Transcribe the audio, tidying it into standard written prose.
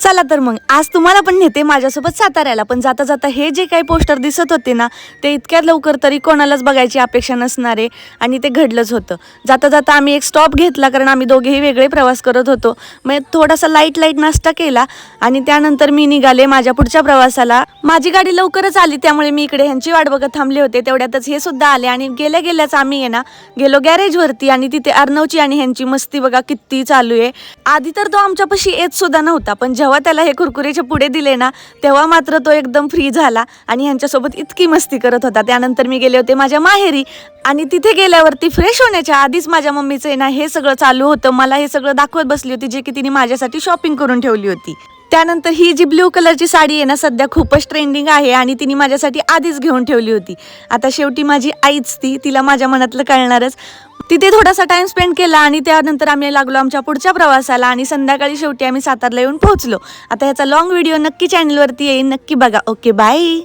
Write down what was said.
चला तर मग आज तुम्हाला पण नेते माझ्यासोबत साताऱ्याला. पण जाता जाता हे जे काही पोस्टर दिसत होते ना, ते इतक्या लवकर तरी कोणालाच बघायची अपेक्षा नसणारे आणि ते घडलंच होतं. जाता जाता आम्ही एक स्टॉप घेतला, कारण आम्ही दोघेही वेगळे प्रवास करत होतो. मग थोडासा लाईट नाश्ता केला आणि त्यानंतर मी निघाले माझ्या पुढच्या प्रवासाला. माझी गाडी लवकरच आली, त्यामुळे मी इकडे ह्यांची वाट बघत थांबले होते. तेवढ्यातच हे सुद्धा आले आणि गेल्या गेल्याच आम्ही आहे ना गेलो गॅरेजवरती आणि तिथे अर्णवची आणि ह्यांची मस्ती बघा किती चालू आहे. आधी तर तो आमच्यापाशी येत सुद्धा नव्हता, पण जेव्हा त्याला हे कुरकुरेचे पुढे दिले ना, तेव्हा मात्र तो एकदम फ्री झाला आणि ह्यांच्यासोबत इतकी मस्ती करत होता. त्यानंतर मी गेले होते माझ्या माहेरी आणि तिथे गेल्यावरती फ्रेश होण्याच्या आधीच माझ्या मम्मीचं आहे ना हे सगळं चालू होतं. मला हे सगळं दाखवत बसली होती, जे की तिने माझ्यासाठी शॉपिंग करून ठेवली होती. त्यानंतर ही जी ब्ल्यू कलरची साडी आहे ना, सध्या खूपच ट्रेंडिंग आहे आणि तिने माझ्यासाठी आधीच घेऊन ठेवली होती. आता शेवटी माझी आईच तिला माझ्या मनातलं कळणारच. तिथे थोडासा टाइम स्पेंड केला आणि त्यानंतर आम्ही लागलो आमच्या पुढच्या प्रवासाला आणि संध्याकाळी शेवटी आम्ही सातारला येऊन पोहोचलो. आता ह्याचा लॉंग व्हिडिओ नक्की चॅनलवरती येईल, नक्की बघा. Okay, bye.